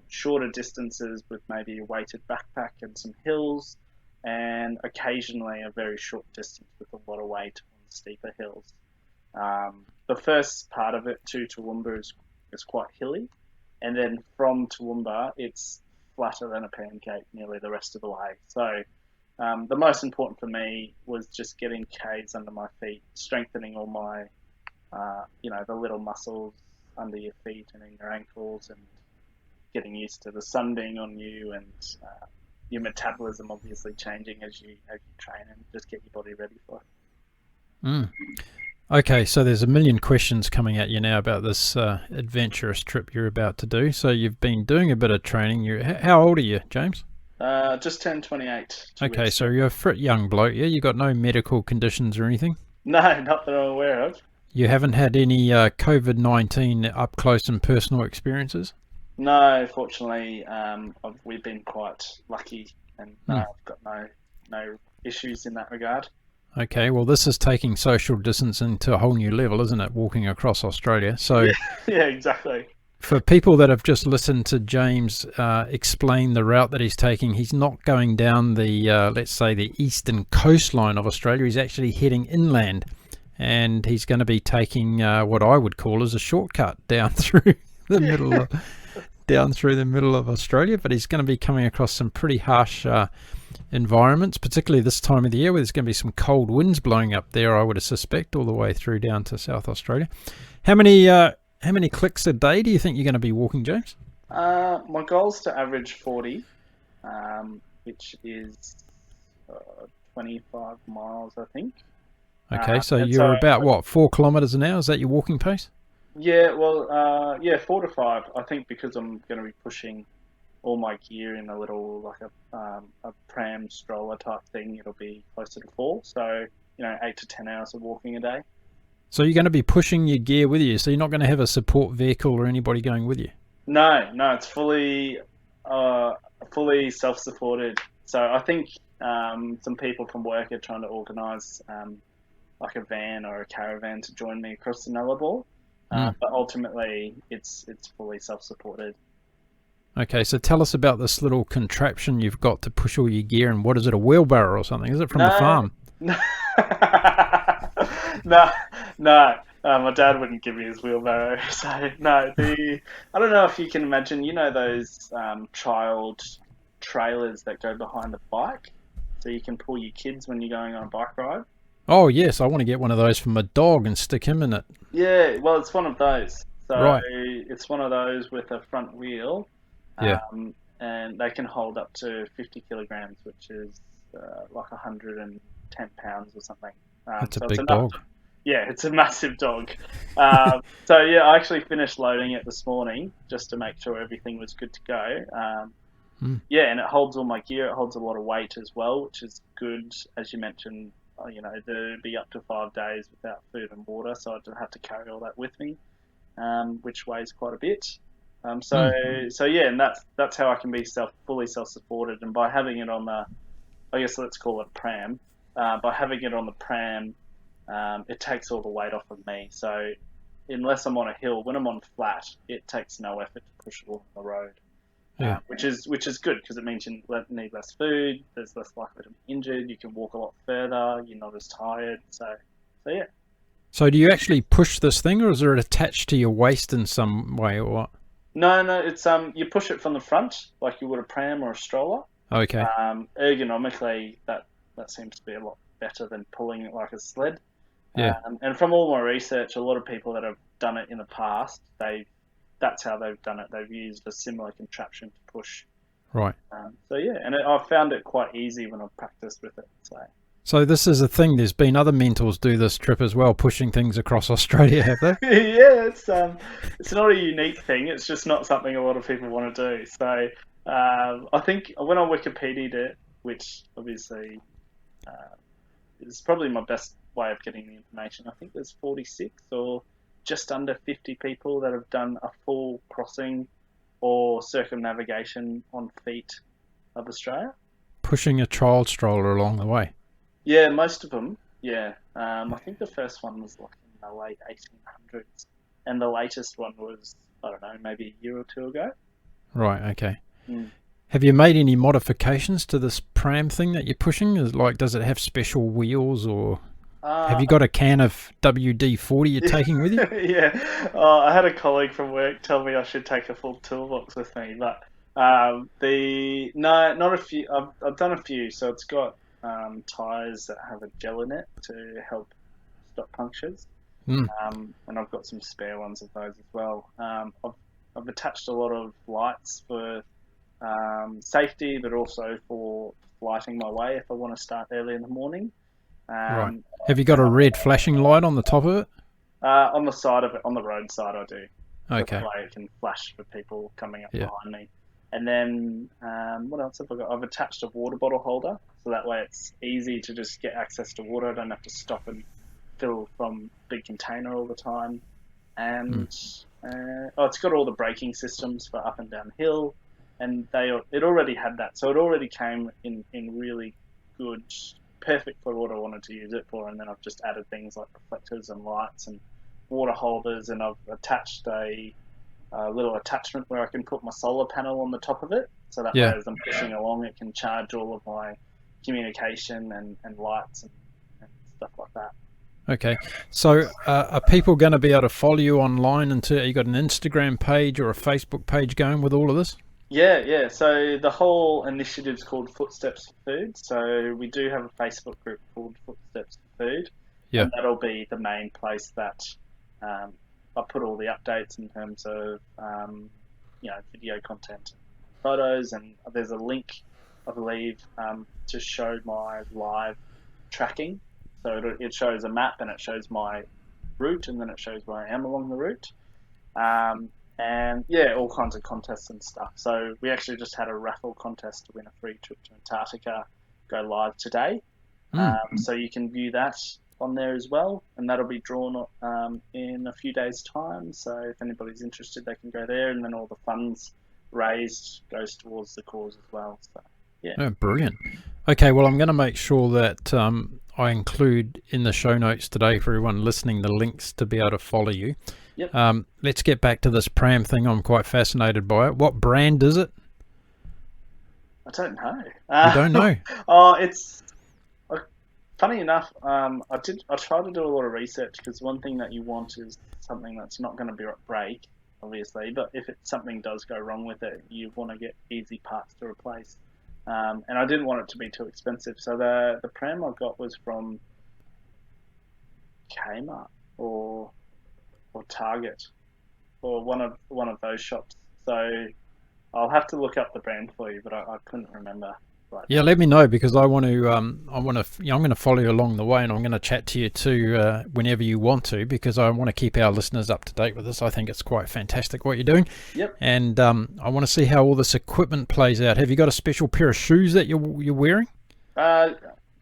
shorter distances with maybe a weighted backpack and some hills, and occasionally a very short distance with a lot of weight on steeper hills. The first part of it to Toowoomba is quite hilly, and then from Toowoomba it's flatter than a pancake nearly the rest of the way. So the most important for me was just getting Ks under my feet, strengthening all my, the little muscles under your feet and in your ankles, and getting used to the sun being on you, and your metabolism obviously changing as you train, and just get your body ready for it. Okay, so there's a million questions coming at you now about this adventurous trip you're about to do. So you've been doing a bit of training. How old are you, James? Just turned 28. Okay, so you're a fit young bloke, yeah? You got no medical conditions or anything? No, not that I'm aware of. You haven't had any COVID-19 up close and personal experiences? No, fortunately, we've been quite lucky, and I've got no issues in that regard. Okay, well, this is taking social distancing to a whole new level, isn't it? Walking across Australia. So, yeah, exactly. For people that have just listened to James explain the route that he's taking, he's not going down the, let's say, the eastern coastline of Australia. He's actually heading inland, and he's going to be taking what I would call as a shortcut down through the middle of Australia. But he's going to be coming across some pretty harsh environments, particularly this time of the year, where there's going to be some cold winds blowing up there, I would suspect, all the way through down to South Australia. How many clicks a day do you think you're going to be walking, James? My goal is to average 40, which is 25 miles, I think. Okay, so you're about, what, 4 kilometres an hour? Is that your walking pace? Yeah, well, 4 to 5. I think because I'm going to be pushing all my gear in a little, like a pram stroller type thing, it'll be closer to 4. So, 8 to 10 hours of walking a day. So you're going to be pushing your gear with you, so you're not going to have a support vehicle or anybody going with you? No, it's fully self-supported. So I think some people from work are trying to organise like a van or a caravan to join me across the Nullarbor. But ultimately, it's fully self-supported. Okay, so tell us about this little contraption you've got to push all your gear in. What is it, a wheelbarrow or something? Is it from the farm? No. My dad wouldn't give me his wheelbarrow. So, no. I don't know if you can imagine, those child trailers that go behind a bike? So you can pull your kids when you're going on a bike ride? Oh, yes. I want to get one of those for my dog and stick him in it. Yeah, well, it's one of those. So right. It's one of those with a front wheel. Yeah. And they can hold up to 50 kilograms, which is like 110 pounds or something. That's a big dog. Yeah, it's a massive dog. I actually finished loading it this morning just to make sure everything was good to go. Yeah, and it holds all my gear. It holds a lot of weight as well, which is good. As you mentioned, there'd be up to 5 days without food and water, so I don't have to carry all that with me, which weighs quite a bit. And that's how I can be fully self-supported. And by having it on I guess let's call it pram. By having it on the pram, it takes all the weight off of me. So unless I'm on a hill, when I'm on flat, it takes no effort to push it along the road. Yeah. Which is good because it means you need less food. There's less likely to be injured. You can walk a lot further. You're not as tired. So yeah. So do you actually push this thing, or is it attached to your waist in some way, or what? No. It's you push it from the front like you would a pram or a stroller. Okay. Ergonomically, that seems to be a lot better than pulling it like a sled. Yeah. And from all my research, a lot of people that have done it in the past, that's how they've done it. They've used a similar contraption to push. Right. And I found it quite easy when I've practiced with it. So this is a thing. There's been other mentors do this trip as well, pushing things across Australia, have they? Yeah, it's not a unique thing. It's just not something a lot of people want to do. So I think when I Wikipedia'd it, which obviously is probably my best way of getting the information, I think there's 46 or just under 50 people that have done a full crossing or circumnavigation on feet of Australia. Pushing a child stroller along the way. Yeah, most of them. Yeah. I think the first one was like in the late 1800s. And the latest one was, I don't know, maybe a year or two ago. Right, okay. Have you made any modifications to this pram thing that you're pushing? Does it have special wheels, or have you got a can of WD-40 you're taking with you? Yeah. I had a colleague from work tell me I should take a full toolbox with me, but not a few. I've done a few. So it's got tyres that have a gel in it to help stop punctures. And I've got some spare ones of those as well. I've attached a lot of lights for safety, but also for lighting my way if I want to start early in the morning. Right. Have you got a red flashing light on the top of it? On the side of it, on the road side, I do. Okay. That way it can flash for people coming up behind me. And then what else have I got? I've attached a water bottle holder, so that way it's easy to just get access to water. I don't have to stop and fill from big container all the time. And it's got all the braking systems for up and down hill, and it already had that, so it already came in really good, perfect for what I wanted to use it for. And then I've just added things like reflectors and lights and water holders, and I've attached a a little attachment where I can put my solar panel on the top of it. So that Yeah. way, as I'm pushing along, it can charge all of my communication and lights and stuff like that. Okay. So are people going to be able to follow you online? You got an Instagram page or a Facebook page going with all of this? Yeah. So the whole initiative's called Footsteps for Food. So we do have a Facebook group called Footsteps for Food, Yeah. and that'll be the main place that I put all the updates in terms of video content, photos, and there's a link, I believe, to show my live tracking. So it shows a map and it shows my route, and then it shows where I am along the route. And yeah, all kinds of contests and stuff. So we actually just had a raffle contest to win a free trip to Antarctica go live today. So you can view that on there as well, and that'll be drawn in a few days' time. So if anybody's interested, they can go there, and then all the funds raised goes towards the cause as well. So yeah. Oh, brilliant. Okay, well, I'm going to make sure that I include in the show notes today for everyone listening the links to be able to follow you. Yep. Let's get back to this pram thing. I'm quite fascinated by it. What brand is it? I don't know. You don't know? It's funny enough. I tried to do a lot of research, because one thing that you want is something that's not going to break, obviously. But if something does go wrong with it, you want to get easy parts to replace. And I didn't want it to be too expensive, so the pram I got was from Kmart or Target, or one of those shops. So I'll have to look up the brand for you, but I couldn't remember. Yeah, let me know, because I'm going to follow you along the way, and I'm going to chat to you too whenever you want to, because I want to keep our listeners up to date with this. I think it's quite fantastic what you're doing. Yep. And I want to see how all this equipment plays out. Have you got a special pair of shoes that you're wearing?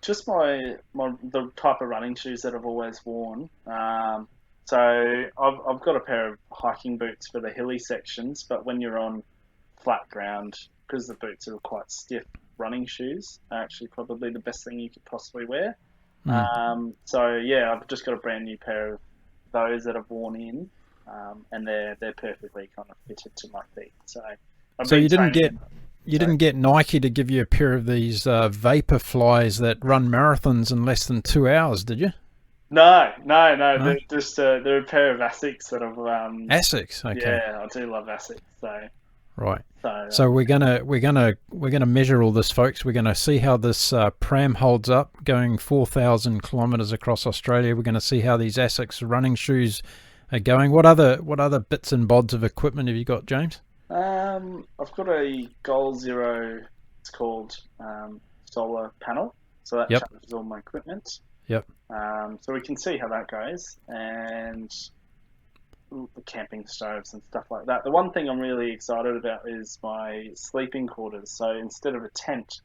Just the type of running shoes that I've always worn. So I've got a pair of hiking boots for the hilly sections, but when you're on flat ground, because the boots are quite stiff, running shoes are actually probably the best thing you could possibly wear. So yeah, I've just got a brand new pair of those that I've worn in, and they're perfectly kind of fitted to my feet. So you didn't get Nike to give you a pair of these vapor flies that run marathons in less than 2 hours, did you? No. They're just they're a pair of Asics that I've Asics, okay. Yeah, I do love Asics. So right. So we're gonna measure all this, folks. We're gonna see how this pram holds up, going 4,000 kilometres across Australia. We're gonna see how these Asics running shoes are going. What other bits and bobs of equipment have you got, James? I've got a Goal Zero. It's called solar panel. So that charges all my equipment. Yep. So we can see how that goes, and the camping stoves and stuff like that. The one thing I'm really excited about is my sleeping quarters. So instead of a tent,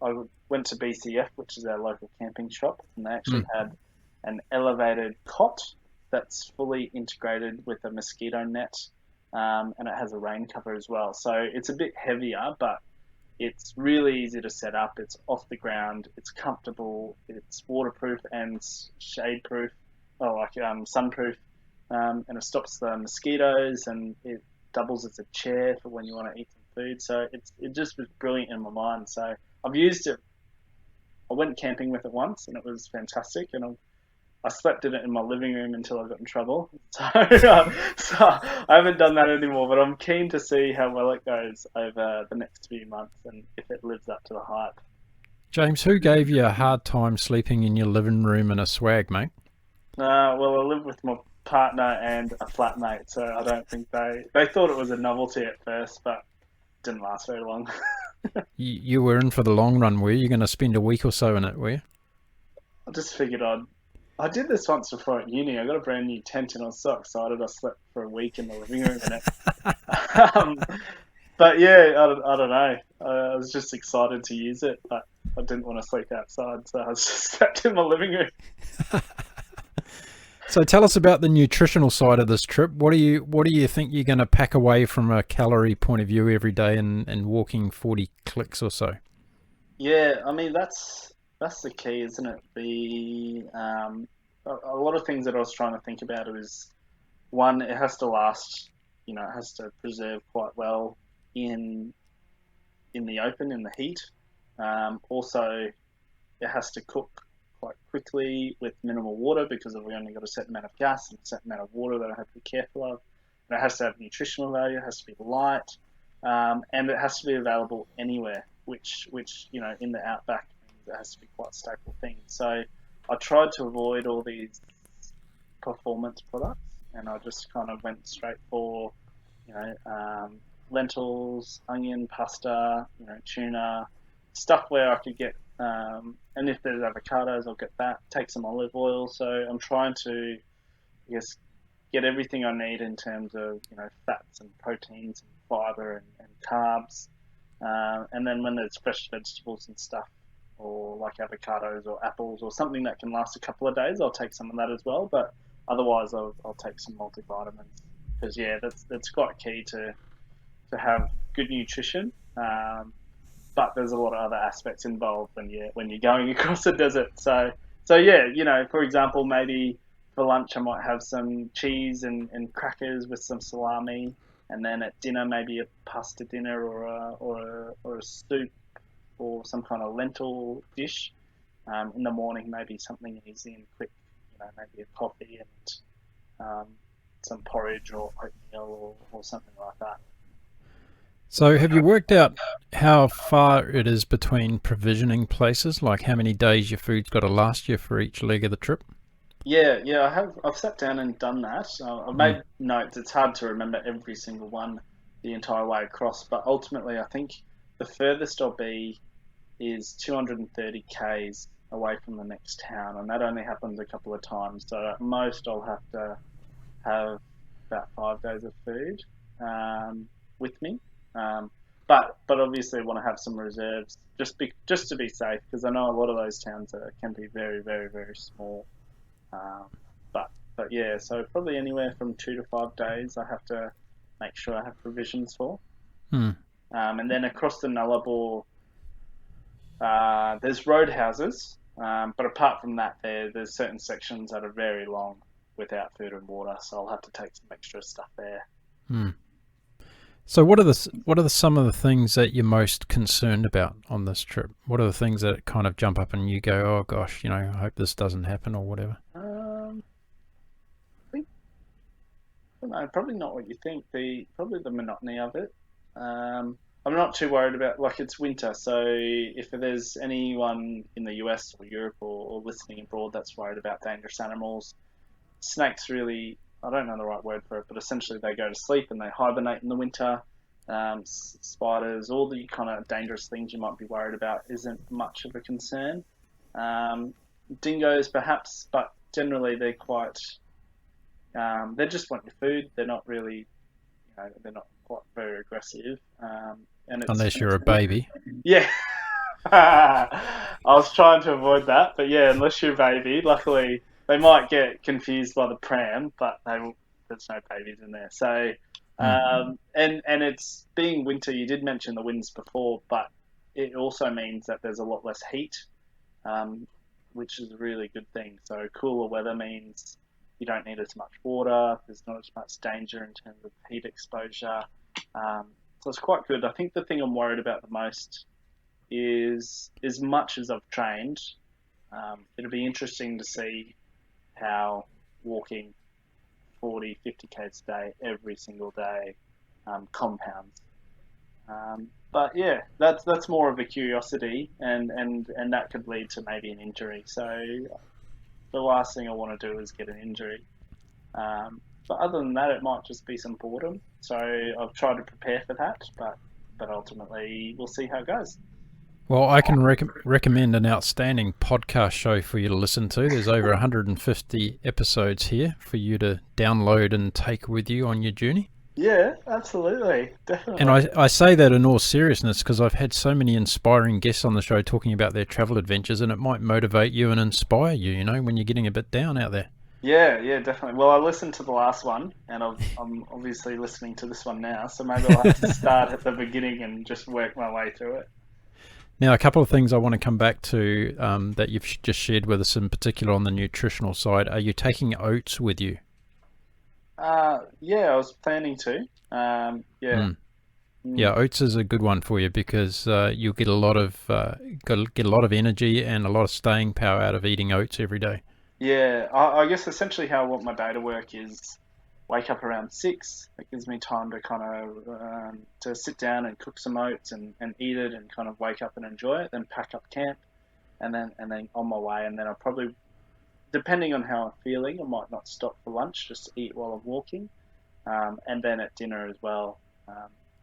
I went to BCF, which is our local camping shop, and they actually had an elevated cot that's fully integrated with a mosquito net, and it has a rain cover as well. So it's a bit heavier, but it's really easy to set up. It's off the ground. It's comfortable. It's waterproof and shade-proof, sunproof. And it stops the mosquitoes, and it doubles as a chair for when you want to eat some food. So it just was brilliant in my mind. So I've used it. I went camping with it once, and it was fantastic. And I slept in it in my living room until I got in trouble. So I haven't done that anymore, but I'm keen to see how well it goes over the next few months, and if it lives up to the hype. James, who gave you a hard time sleeping in your living room in a swag, mate? Well, I live with my partner and a flatmate, so I don't think they thought it was a novelty at first, but it didn't last very long. You were in for the long run, were you? You're going to spend a week or so in it, were you? I just figured I did this once before at uni. I got a brand new tent, and I was so excited I slept for a week in the living room in it. But yeah, I don't know. I was just excited to use it, but I didn't want to sleep outside, so I was just slept in my living room. So tell us about the nutritional side of this trip. What do you think you're going to pack away from a calorie point of view every day and walking 40 clicks or so? Yeah, I mean that's the key, isn't it? A lot of things that I was trying to think about is, one, it has to last it has to preserve quite well in the open, in the heat. Also, it has to cook quite quickly with minimal water because we've only got a certain amount of gas and a certain amount of water that I have to be careful of. And it has to have nutritional value, it has to be light, and it has to be available anywhere, which in the outback means it has to be quite a staple thing. So I tried to avoid all these performance products, and I just kind of went straight for, lentils, onion, pasta, tuna, stuff where I could get, and if there's avocados, I'll get that, take some olive oil. So I'm trying to, I guess, get everything I need in terms of, fats and proteins and fiber and carbs. And then when there's fresh vegetables and stuff, or like avocados or apples or something that can last a couple of days, I'll take some of that as well. But otherwise, I'll take some multivitamins because, that's quite key to have good nutrition. But there's a lot of other aspects involved when you're going across the desert. So for example, maybe for lunch I might have some cheese and crackers with some salami, and then at dinner maybe a pasta dinner or a soup or some kind of lentil dish. In the morning maybe something easy and quick, maybe a coffee and some porridge or oatmeal or something like that. So have you worked out how far it is between provisioning places, like how many days your food's got to last you for each leg of the trip? Yeah, I have. I've sat down and done that. I've made notes. It's hard to remember every single one the entire way across, but ultimately I think the furthest I'll be is 230 k's away from the next town, and that only happens a couple of times. So at most I'll have to have about 5 days of food with me. But obviously I want to have some reserves just to be safe, because I know a lot of those towns can be very, very, very small. But yeah, so probably anywhere from 2 to 5 days I have to make sure I have provisions for. And then across the Nullarbor, there's roadhouses, but apart from that, there's certain sections that are very long without food and water, so I'll have to take some extra stuff there. So what are some of the things that you're most concerned about on this trip? What are the things that kind of jump up and you go, oh gosh, I hope this doesn't happen or whatever? I don't know, probably not what you think. Probably the monotony of it. I'm not too worried about, it's winter, so if there's anyone in the US or Europe or listening abroad that's worried about dangerous animals, snakes really, I don't know the right word for it, but essentially they go to sleep and they hibernate in the winter. Spiders, all the kind of dangerous things you might be worried about isn't much of a concern. Dingoes perhaps, but generally they're quite, they just want your food. They're not really, they're not quite very aggressive. Unless you're a baby. Yeah. I was trying to avoid that, but yeah, unless you're a baby, luckily they might get confused by the pram, but there's no babies in there. So, and it's being winter. You did mention the winds before, but it also means that there's a lot less heat, which is a really good thing. So cooler weather means you don't need as much water. There's not as much danger in terms of heat exposure. So it's quite good. I think the thing I'm worried about the most is, as much as I've trained, it'll be interesting to see how walking 40, 50 k's a day every single day compounds. But yeah, that's more of a curiosity, and that could lead to maybe an injury. So the last thing I want to do is get an injury. But other than that, it might just be some boredom. So I've tried to prepare for that, but ultimately we'll see how it goes. Well, I can recommend an outstanding podcast show for you to listen to. There's over 150 episodes here for you to download and take with you on your journey. Yeah, absolutely. Definitely. And I say that in all seriousness because I've had so many inspiring guests on the show talking about their travel adventures, and it might motivate you and inspire you, when you're getting a bit down out there. Yeah, definitely. Well, I listened to the last one, and I'm obviously listening to this one now, so maybe I'll have to start at the beginning and just work my way through it. Now, a couple of things I want to come back to that you've just shared with us, in particular on the nutritional side. Are you taking oats with you? Yeah, I was planning to. Yeah. Mm. Yeah, oats is a good one for you because you'll get a lot of get a lot of energy and a lot of staying power out of eating oats every day. Yeah, I guess essentially how I want my day to work is wake up around 6. It gives me time to kind of to sit down and cook some oats and eat it and kind of wake up and enjoy it. Then pack up camp and then on my way. And then I'll probably, depending on how I'm feeling, I might not stop for lunch just to eat while I'm walking. And then at dinner as well,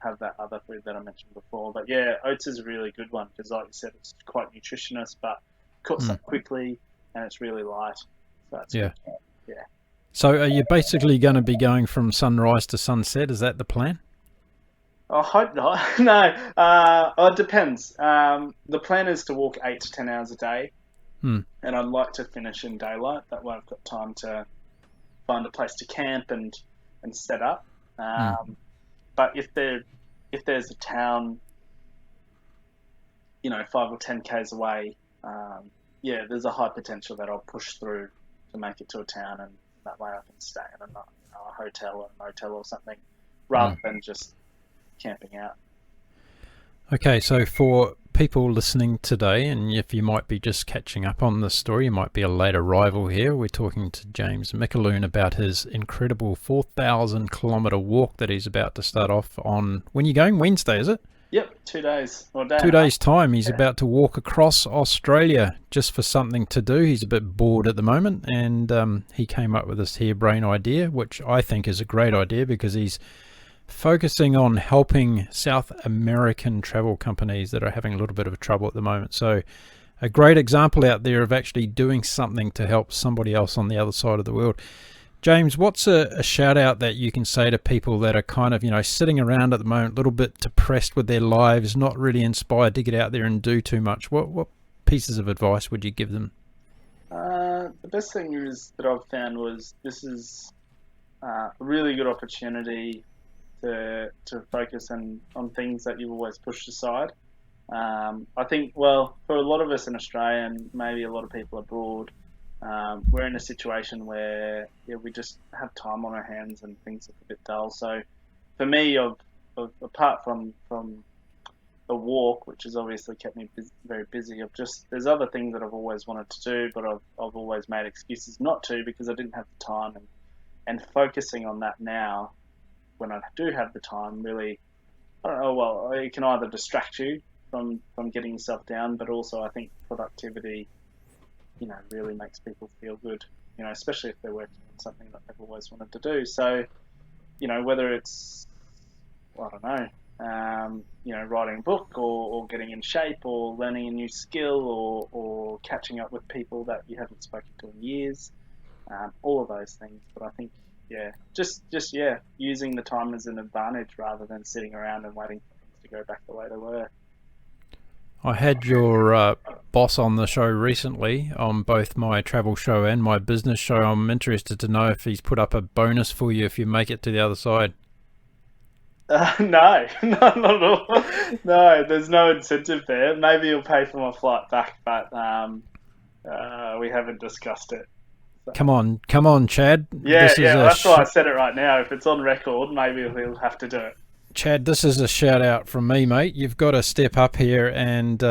have that other food that I mentioned before. But yeah, oats is a really good one because, like you said, it's quite nutritious, but cooks up quickly and it's really light. So that's Yeah. good. Yeah. So are you basically going to be going from sunrise to sunset? Is that the plan? I hope not. No, it depends. The plan is to walk 8 to 10 hours a day, Hmm. and I'd like to finish in daylight. That way, I've got time to find a place to camp and set up. But if there's a town, 5 or 10 k's away, yeah, there's a high potential that I'll push through to make it to a town, and that way I can stay in a hotel or a motel or something, rather than just camping out. Okay, so for people listening today, and if you might be just catching up on this story, you might be a late arrival here. We're talking to James McAlloon about his incredible 4,000 kilometre walk that he's about to start off on. When are you going? Wednesday, is it? Yep, 2 days or a day. 2 days' time. He's about to walk across Australia just for something to do. He's a bit bored at the moment, and he came up with this harebrained idea, which I think is a great idea because he's focusing on helping South American travel companies that are having a little bit of trouble at the moment. So a great example out there of actually doing something to help somebody else on the other side of the world. James, what's a shout out that you can say to people that are kind of, sitting around at the moment, a little bit depressed with their lives, not really inspired to get out there and do too much? What pieces of advice would you give them? The best thing is that I've found was this is a really good opportunity to focus on things that you've always pushed aside. I think, well, for a lot of us in Australia and maybe a lot of people abroad, we're in a situation where we just have time on our hands and things are a bit dull. So for me, apart from the walk, which has obviously kept me very busy, there's other things that I've always wanted to do, but I've always made excuses not to because I didn't have the time, and focusing on that now when I do have the time really, I don't know, well, it can either distract you from getting yourself down, but also I think productivity really makes people feel good, especially if they're working on something that they've always wanted to do. So, whether it's, I don't know, writing a book or getting in shape or learning a new skill or catching up with people that you haven't spoken to in years, all of those things. But I think, just using the time as an advantage rather than sitting around and waiting for things to go back the way they were. I had your boss on the show recently on both my travel show and my business show. I'm interested to know if he's put up a bonus for you if you make it to the other side. No, not at all. No, there's no incentive there. Maybe he'll pay for my flight back, but we haven't discussed it. So. Come on, Chad. That's why I said it right now. If it's on record, maybe he'll have to do it. Chad, this is a shout out from me, mate. You've got to step up here and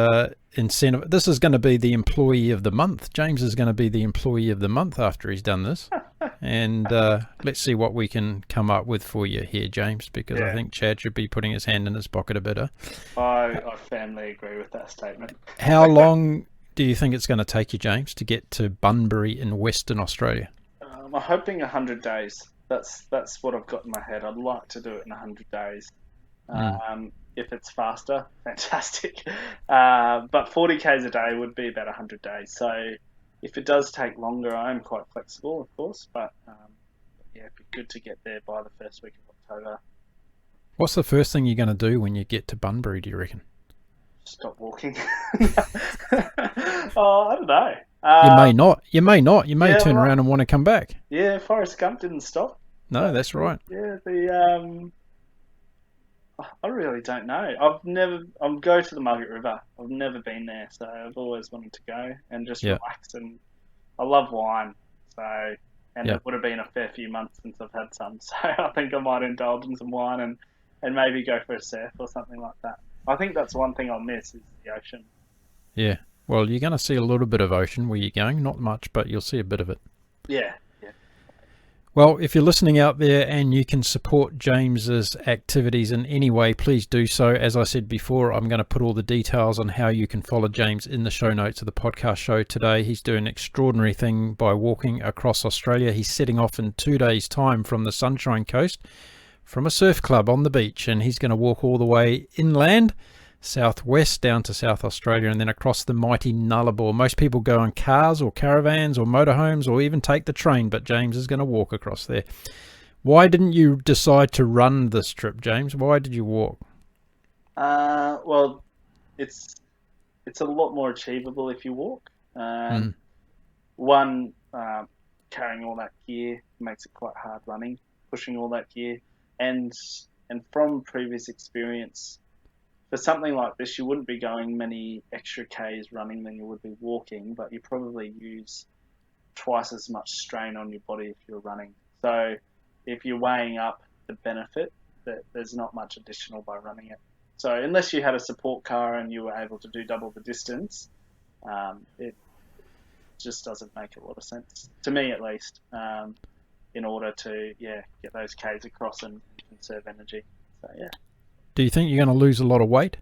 incentive. This is going to be the employee of the month. James is going to be the employee of the month after he's done this. And let's see what we can come up with for you here, James, because I think Chad should be putting his hand in his pocket a bit. I firmly agree with that statement. How long do you think it's going to take you, James, to get to Bunbury in Western Australia? I'm hoping 100 days. That's what I've got in my head. I'd like to do it in 100 days. If it's faster, fantastic. But 40 k's a day would be about 100 days. So if it does take longer, I am quite flexible, of course. But it'd be good to get there by the first week of October. What's the first thing you're going to do when you get to Bunbury, do you reckon? Stop walking. Oh, I don't know. You may not. You may turn around and want to come back. Yeah, Forrest Gump didn't stop. No, that's right. Yeah, I really don't know. I'll go to the Margaret River. I've never been there, so I've always wanted to go and just relax. And I love wine, so and it would have been a fair few months since I've had some. So I think I might indulge in some wine and maybe go for a surf or something like that. I think that's one thing I'll miss is the ocean. Yeah. Well, you're going to see a little bit of ocean where you're going. Not much, but you'll see a bit of it. Yeah. Well, if you're listening out there and you can support James's activities in any way, please do so. As I said before, I'm going to put all the details on how you can follow James in the show notes of the podcast show today. He's doing an extraordinary thing by walking across Australia. He's setting off in 2 days' time from the Sunshine Coast from a surf club on the beach, and he's going to walk all the way inland, southwest down to South Australia, and then across the mighty Nullarbor. Most people go in cars or caravans or motorhomes or even take the train, but James is going to walk across there. Why didn't you decide to run this trip, James? Why did you walk? Well, it's a lot more achievable if you walk. One, carrying all that gear makes it quite hard running, pushing all that gear, and from previous experience, for something like this, you wouldn't be going many extra Ks running than you would be walking, but you probably use twice as much strain on your body if you're running. So if you're weighing up the benefit, that there's not much additional by running it. So unless you had a support car and you were able to do double the distance, it just doesn't make a lot of sense, to me at least, in order to get those Ks across and conserve energy. So yeah. Do you think you're going to lose a lot of weight?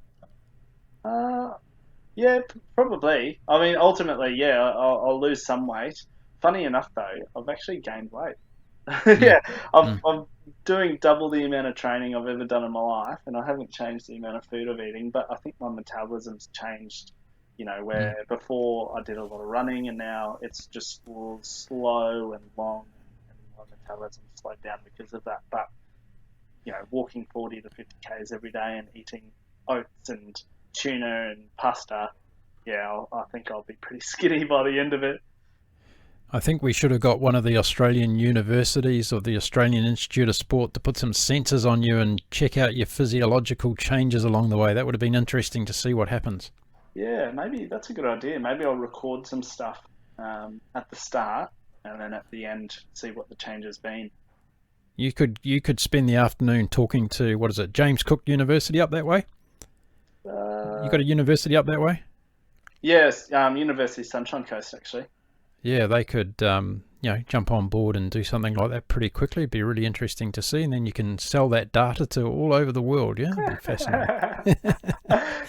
Yeah, probably. I mean, ultimately, I'll lose some weight. Funny enough, though, I've actually gained weight. I'm doing double the amount of training I've ever done in my life, and I haven't changed the amount of food I'm eating, but I think my metabolism's changed, where before I did a lot of running, and now it's just slow and long, and my metabolism slowed down because of that. But walking 40 to 50 Ks every day and eating oats and tuna and pasta, I think I'll be pretty skinny by the end of it. I think we should have got one of the Australian universities or the Australian Institute of Sport to put some sensors on you and check out your physiological changes along the way. That would have been interesting to see what happens. Yeah, maybe that's a good idea. Maybe I'll record some stuff at the start and then at the end see what the change has been. You could spend the afternoon talking to, James Cook University up that way? You got a university up that way? Yes, University Sunshine Coast, actually. Yeah, they could, jump on board and do something like that pretty quickly. It'd be really interesting to see, and then you can sell that data to all over the world. Yeah, it'd be fascinating.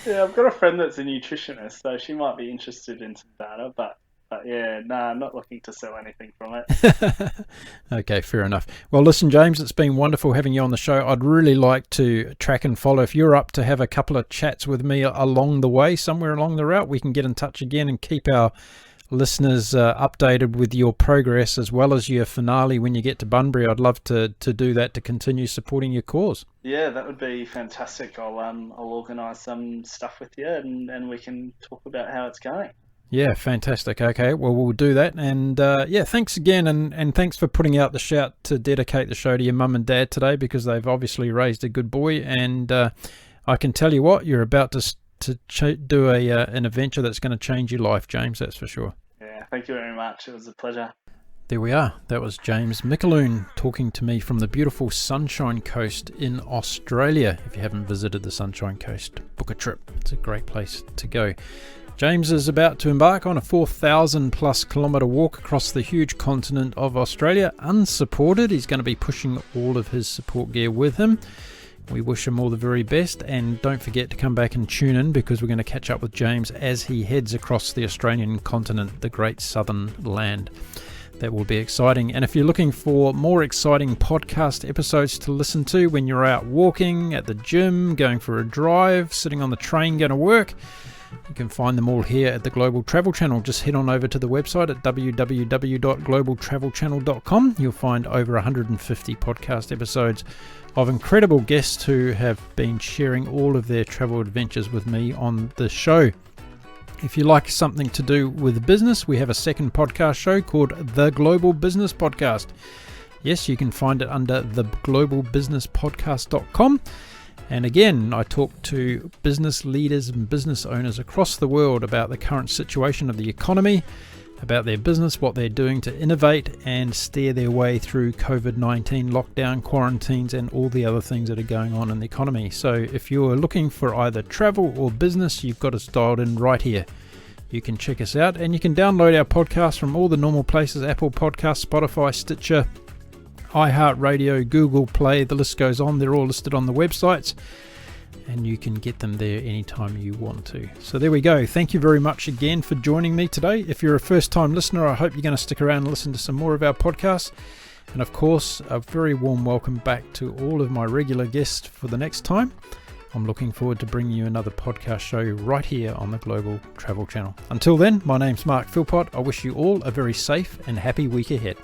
Yeah, I've got a friend that's a nutritionist, so she might be interested in some data, but I'm not looking to sell anything from it. Okay, fair enough. Well, listen, James, it's been wonderful having you on the show. I'd really like to track and follow. If you're up to have a couple of chats with me along the way, somewhere along the route, we can get in touch again and keep our listeners updated with your progress as well as your finale when you get to Bunbury. I'd love to do that to continue supporting your cause. Yeah, that would be fantastic. I'll organise some stuff with you and we can talk about how it's going. Yeah, fantastic. Okay, well, we'll do that. And thanks again. And thanks for putting out the shout to dedicate the show to your mum and dad today, because they've obviously raised a good boy. And I can tell you what, you're about to do an adventure that's going to change your life, James, that's for sure. Yeah, thank you very much. It was a pleasure. There we are. That was James McAlloon talking to me from the beautiful Sunshine Coast in Australia. If you haven't visited the Sunshine Coast, book a trip. It's a great place to go. James is about to embark on a 4,000 plus kilometre walk across the huge continent of Australia, unsupported. He's going to be pushing all of his support gear with him. We wish him all the very best, and don't forget to come back and tune in, because we're going to catch up with James as he heads across the Australian continent, the great southern land. That will be exciting. And if you're looking for more exciting podcast episodes to listen to when you're out walking, at the gym, going for a drive, sitting on the train going to work, you can find them all here at the Global Travel Channel. Just head on over to the website at www.globaltravelchannel.com. You'll find over 150 podcast episodes of incredible guests who have been sharing all of their travel adventures with me on the show. If you like something to do with business, we have a second podcast show called The Global Business Podcast. Yes, you can find it under theglobalbusinesspodcast.com. And again, I talk to business leaders and business owners across the world about the current situation of the economy, about their business, what they're doing to innovate and steer their way through COVID-19 lockdown, quarantines, and all the other things that are going on in the economy. So if you're looking for either travel or business, you've got us dialed in right here. You can check us out, and you can download our podcast from all the normal places: Apple Podcasts, Spotify, Stitcher, iHeartRadio, Google Play, the list goes on. They're all listed on the websites, and you can get them there anytime you want to. So there we go. Thank you very much again for joining me today. If you're a first-time listener, I hope you're going to stick around and listen to some more of our podcasts. And of course, a very warm welcome back to all of my regular guests for the next time. I'm looking forward to bringing you another podcast show right here on the Global Travel Channel. Until then, my name's Mark Philpott. I wish you all a very safe and happy week ahead.